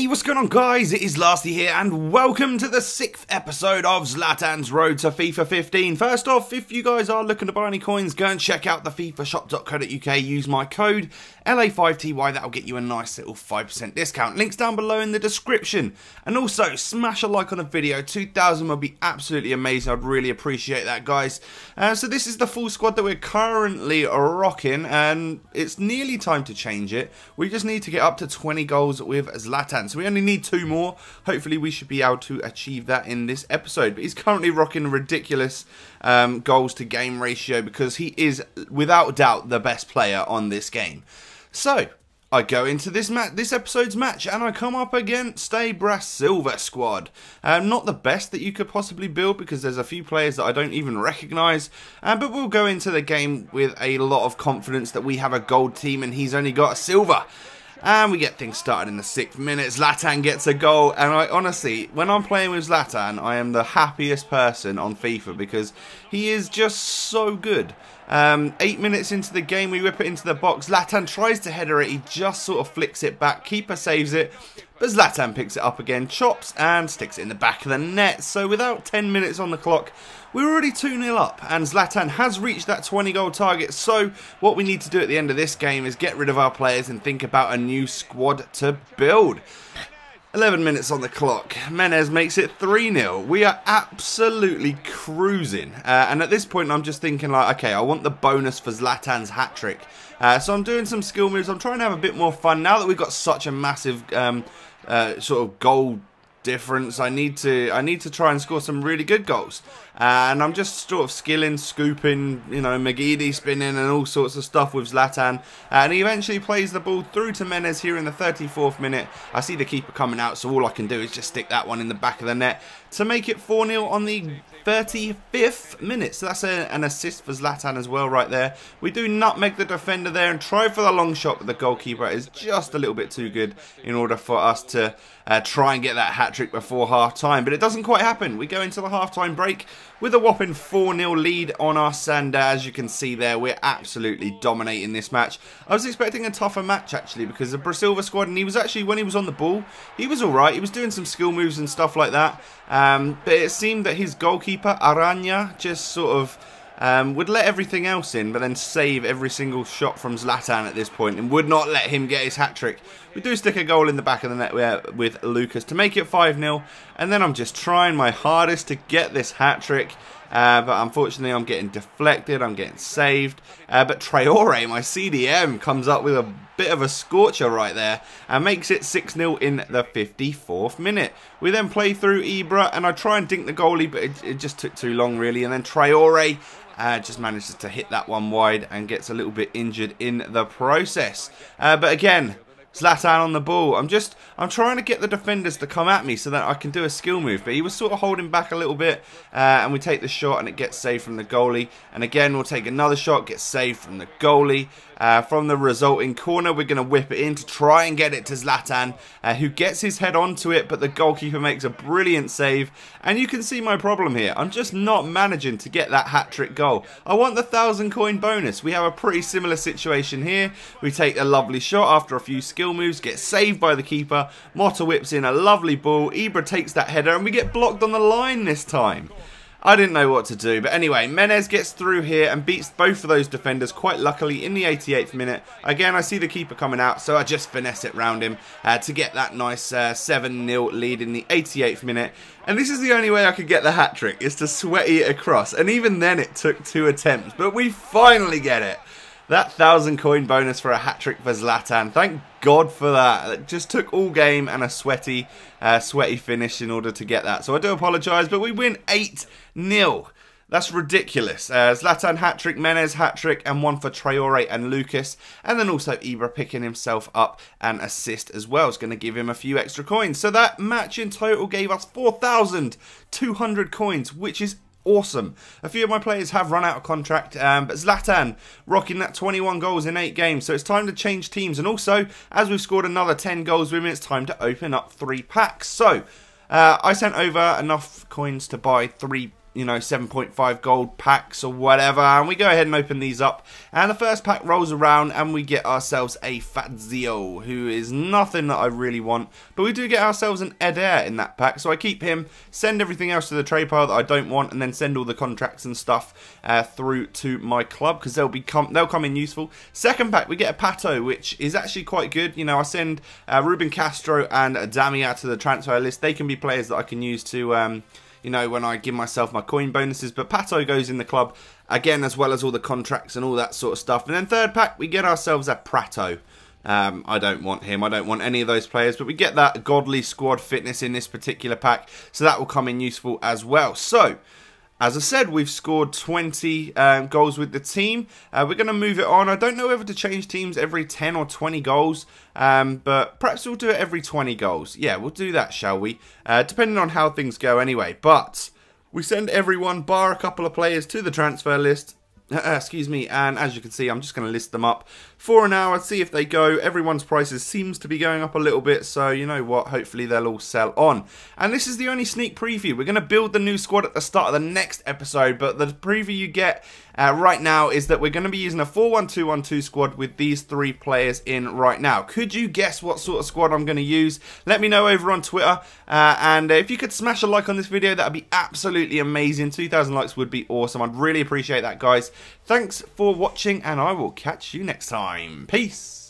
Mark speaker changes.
Speaker 1: What's going on, guys? It is Lasty here and welcome to the 6th episode of Zlatan'S Road to FIFA 15. First off, if you guys are looking to buy any coins, go and check out the fifashop.co.uk. Use my code LA5TY, that'll get you a nice little 5% discount. Links down below in the description. And also, smash a like on the video. 2,000 would be absolutely amazing. I'd really appreciate that, guys. So this is the full squad that we're currently rocking, and it's nearly time to change it. We just need to get up to 20 goals with Zlatan. So we only need 2 more. Hopefully we should be able to achieve that in this episode. But he's currently rocking a ridiculous goals to game ratio because he is without doubt the best player on this game. So I go into this episode's match and I come up against a Brazil squad. Not the best that you could possibly build because there's a few players that I don't even recognise. But we'll go into the game with a lot of confidence that we have a gold team and he's only got a silver. And we get things started in the 6th minute. Zlatan gets a goal. And I honestly, when I'm playing with Zlatan, I am the happiest person on FIFA because he is just so good. 8 minutes into the game, we whip it into the box. Zlatan tries to header it. He just sort of flicks it back. Keeper saves it. But Zlatan picks it up again, chops and sticks it in the back of the net. So without 10 minutes on the clock, we're already 2-0 up. And Zlatan has reached that 20 goal target. So what we need to do at the end of this game is get rid of our players and think about a new squad to build. 11 minutes on the clock. Menez makes it 3-0. We are absolutely cruising. And at this point, I'm just thinking like, okay, I want the bonus for Zlatan's hat-trick. So I'm doing some skill moves. I'm trying to have a bit more fun. Now that we've got such a massive sort of goal difference, I need to try and score some really good goals. And I'm just sort of skilling, scooping, you know, McGeady spinning and all sorts of stuff with Zlatan. And he eventually plays the ball through to Menez here in the 34th minute. I see the keeper coming out, so all I can do is just stick that one in the back of the net to make it 4-0 on the 35th minute. So that's an assist for Zlatan as well right there. We do nutmeg the defender there and try for the long shot, but the goalkeeper is just a little bit too good in order for us to try and get that hat-trick before half-time. But it doesn't quite happen. We go into the half-time break with a whopping 4-0 lead on us, and as you can see there, we're absolutely dominating this match. I was expecting a tougher match actually because the Brazil squad, and he was actually, when he was on the ball, he was alright. He was doing some skill moves and stuff like that, but it seemed that his goalkeeper, Ayah, just sort of would let everything else in, but then save every single shot from Zlatan at this point and would not let him get his hat-trick. We do stick a goal in the back of the net with Lucas to make it 5-0, and then I'm just trying my hardest to get this hat-trick, but unfortunately I'm getting deflected, I'm getting saved, but Trolley, my CDM, comes up with a bit of a scorcher right there and makes it 6-0 in the 54th minute. We then play through Ibra and I try and dink the goalie, but it just took too long really, and then Trolley just manages to hit that one wide and gets a little bit injured in the process. But again, Zlatan on the ball. I'm trying to get the defenders to come at me so that I can do a skill move, but he was sort of holding back a little bit, and we take the shot and it gets saved from the goalie, and again we'll take another shot, gets saved from the goalie. From the resulting corner, we're going to whip it in to try and get it to Zlatan, who gets his head onto it, but the goalkeeper makes a brilliant save. And you can see my problem here. I'm just not managing to get that hat-trick goal. I want the 1,000 coin bonus. We have a pretty similar situation here. We take a lovely shot after a few skill moves, get saved by the keeper. Motta whips in a lovely ball. Ibra takes that header, and we get blocked on the line this time. I didn't know what to do, but anyway, Menez gets through here and beats both of those defenders quite luckily in the 88th minute. Again, I see the keeper coming out, so I just finesse it round him to get that nice 7-0 lead in the 88th minute. And this is the only way I could get the hat-trick, is to sweaty it across. And even then it took 2 attempts, but we finally get it. That 1,000 coin bonus for a hat-trick for Zlatan. Thank God for that. It just took all game and a sweaty finish in order to get that. So I do apologise, but we win 8-0. That's ridiculous. Zlatan hat-trick, Menez hat-trick, and one for Trolley and Lucas. And then also Ibra picking himself up an assist as well. It's going to give him a few extra coins. So that match in total gave us 4,200 coins, which is awesome. A few of my players have run out of contract, but Zlatan rocking that 21 goals in 8 games, so it's time to change teams. And also, as we've scored another 10 goals with him, it's time to open up 3 packs. So I sent over enough coins to buy 3 you know, 7.5 gold packs or whatever, and we go ahead and open these up, and the first pack rolls around and we get ourselves a Fazio, who is nothing that I really want, but we do get ourselves an Eder in that pack, so I keep him, send everything else to the trade pile that I don't want, and then send all the contracts and stuff through to my club, because they'll come in useful. Second pack, we get a Pato, which is actually quite good. You know, I send Ruben Castro and Damia to the transfer list. They can be players that I can use to you know, when I give myself my coin bonuses. But Pato goes in the club, again, as well as all the contracts and all that sort of stuff. And then third pack, we get ourselves a Prato. I don't want him. I don't want any of those players. But we get that godly squad fitness in this particular pack. So that will come in useful as well. So, as I said, we've scored 20 goals with the team. We're going to move it on. I don't know whether to change teams every 10 or 20 goals, but perhaps we'll do it every 20 goals. Yeah, we'll do that, shall we? Depending on how things go anyway. But we send everyone, bar a couple of players, to the transfer list. Excuse me, and as you can see, I'm just going to list them up for an hour, see if they go. Everyone's prices seems to be going up a little bit, so you know what, hopefully they'll all sell on. And this is the only sneak preview. We're going to build the new squad at the start of the next episode, but the preview you get right now is that we're going to be using a 4-1-2-1-2 squad with these 3 players in right now. Could you guess what sort of squad I'm going to use? Let me know over on Twitter, and if you could smash a like on this video, that would be absolutely amazing. 2,000 likes would be awesome. I'd really appreciate that, guys. Thanks for watching, and I will catch you next time. Peace.